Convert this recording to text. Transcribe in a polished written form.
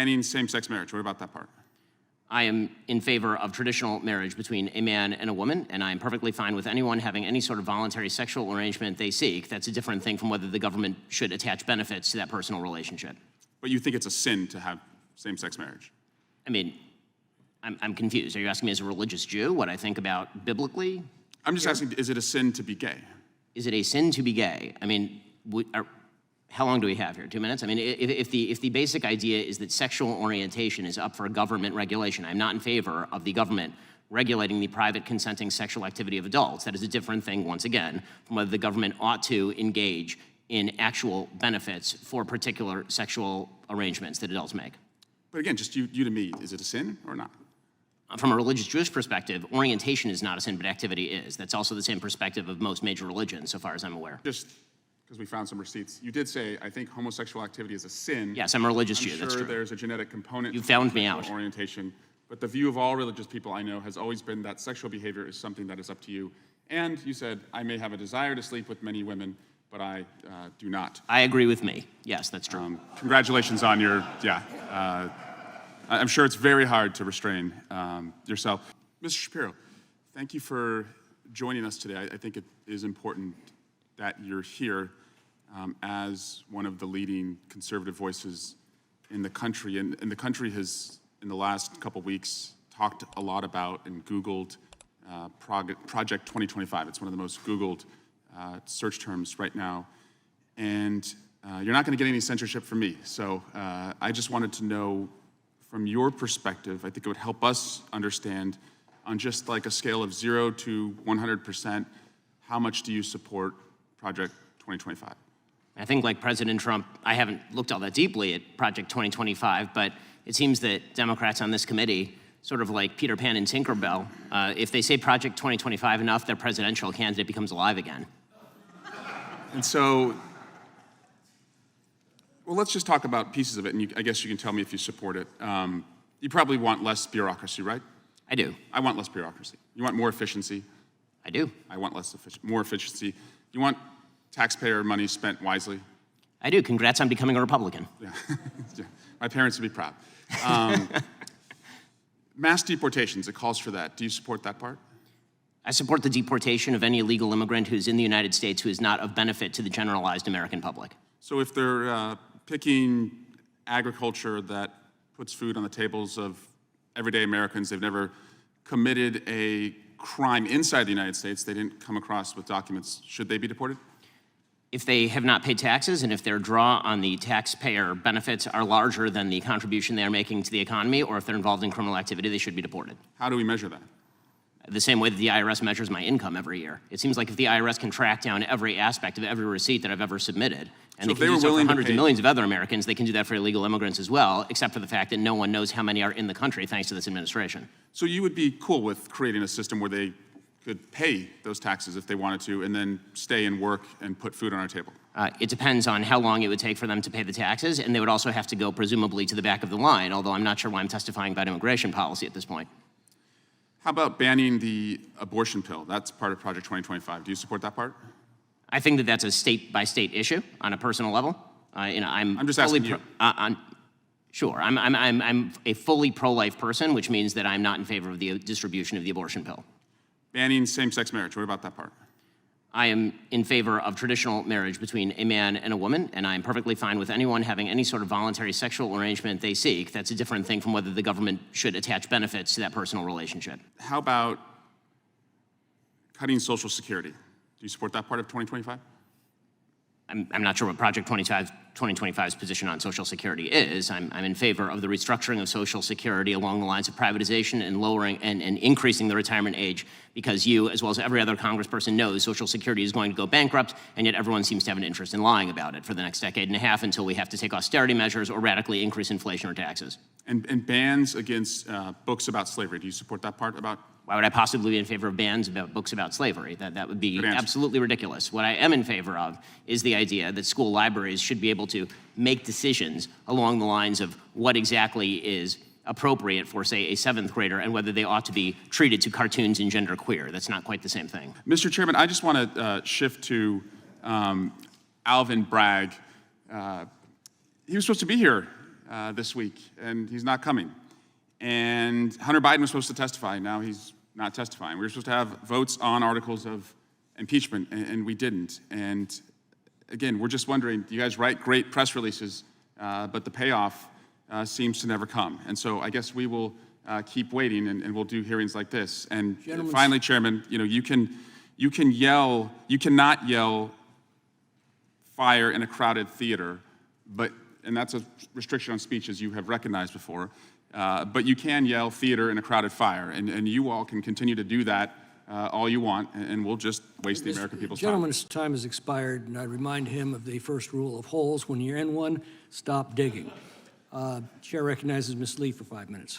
Banning same-sex marriage, what about that part? I am in favor of traditional marriage between a man and a woman, and I am perfectly fine with anyone having any sort of voluntary sexual arrangement they seek. That's a different thing from whether the government should attach benefits to that personal relationship. But you think it's a sin to have same-sex marriage? I mean, I'm confused. Are you asking me as a religious Jew what I think about biblically? I'm just asking, is it a sin to be gay? Is it a sin to be gay? I mean, how long do we have here? 2 minutes? I mean, if the basic idea is that sexual orientation is up for government regulation, I'm not in favor of the government regulating the private consenting sexual activity of adults. That is a different thing, once again, from whether the government ought to engage in actual benefits for particular sexual arrangements that adults make. But again, just you to me, is it a sin or not? From a religious Jewish perspective, orientation is not a sin, but activity is. That's also the same perspective of most major religions, so far as I'm aware. Just because we found some receipts, you did say, I think homosexual activity is a sin. Yes, I'm a religious Jew, that's true. I'm sure there's a genetic component You to found me out. Orientation, but the view of all religious people I know has always been that sexual behavior is something that is up to you. And you said, I may have a desire to sleep with many women, but I do not. I agree with me. Yes, that's true. Congratulations on your, I'm sure it's very hard to restrain yourself. Mr. Shapiro, thank you for joining us today. I think it is important that you're here as one of the leading conservative voices in the country. And the country has, in the last couple weeks, talked a lot about and Googled Project 2025. It's one of the most Googled search terms right now. And you're not going to get any censorship from me. So I just wanted to know, from your perspective, I think it would help us understand on just like a scale of 0 to 100%, how much do you support Project 2025? I think, like President Trump, I haven't looked all that deeply at Project 2025, but it seems that Democrats on this committee, sort of like Peter Pan and Tinkerbell, if they say Project 2025 enough, their presidential candidate becomes alive again. And so, well, let's just talk about pieces of it, and I guess you can tell me if you support it. You probably want less bureaucracy, right? I do. I want less bureaucracy. You want more efficiency? I do. I want more efficiency. You want taxpayer money spent wisely? I do. Congrats on becoming a Republican. Yeah. Yeah. My parents would be proud. Mass deportations, it calls for that. Do you support that part? I support the deportation of any illegal immigrant who's in the United States who is not of benefit to the generalized American public. So if they're picking agriculture that puts food on the tables of everyday Americans, they've never committed a crime inside the United States, they didn't come across with documents, should they be deported? If they have not paid taxes and if their draw on the taxpayer benefits are larger than the contribution they are making to the economy, or if they're involved in criminal activity, they should be deported. How do we measure that? The same way that the IRS measures my income every year. It seems like if the IRS can track down every aspect of every receipt that I've ever submitted, and they can do so for hundreds of millions of other Americans, they can do that for illegal immigrants as well, except for the fact that no one knows how many are in the country thanks to this administration. So you would be cool with creating a system where they could pay those taxes if they wanted to and then stay and work and put food on our table? It depends on how long it would take for them to pay the taxes, and they would also have to go presumably to the back of the line, although I'm not sure why I'm testifying about immigration policy at this point. How about banning the abortion pill? That's part of Project 2025. Do you support that part? I think that that's a state-by-state issue on a personal level. I'm just asking you. Sure, I'm a fully pro-life person, which means that I'm not in favor of the distribution of the abortion pill. Banning same-sex marriage, what about that part? I am in favor of traditional marriage between a man and a woman, and I am perfectly fine with anyone having any sort of voluntary sexual arrangement they seek. That's a different thing from whether the government should attach benefits to that personal relationship. How about cutting Social Security? Do you support that part of 2025? I'm not sure what Project 2025's position on Social Security is. I'm in favor of the restructuring of Social Security along the lines of privatization and lowering and increasing the retirement age, because you, as well as every other congressperson, knows Social Security is going to go bankrupt, and yet everyone seems to have an interest in lying about it for the next decade and a half until we have to take austerity measures or radically increase inflation or taxes. And bans against books about slavery. Do you support that part about? Why would I possibly be in favor of bans about books about slavery? That would be absolutely ridiculous. What I am in favor of is the idea that school libraries should be able to make decisions along the lines of what exactly is appropriate for, say, a 7th grader and whether they ought to be treated to cartoons and genderqueer. That's not quite the same thing. Mr. Chairman, I just want to shift to Alvin Bragg. He was supposed to be here this week, and he's not coming. And Hunter Biden was supposed to testify. Now he's not testifying. We were supposed to have votes on articles of impeachment, and we didn't. And again, we're just wondering, you guys write great press releases, but the payoff seems to never come. And so I guess we will keep waiting, and we'll do hearings like this. And finally, Chairman, you cannot yell fire in a crowded theater, and that's a restriction on speech, as you have recognized before. But you can yell theater in a crowded fire, and you all can continue to do that all you want, and we'll just waste the American people's time. Gentleman's time has expired, and I remind him of the first rule of holes. When you're in one, stop digging. Chair recognizes Ms. Lee for 5 minutes.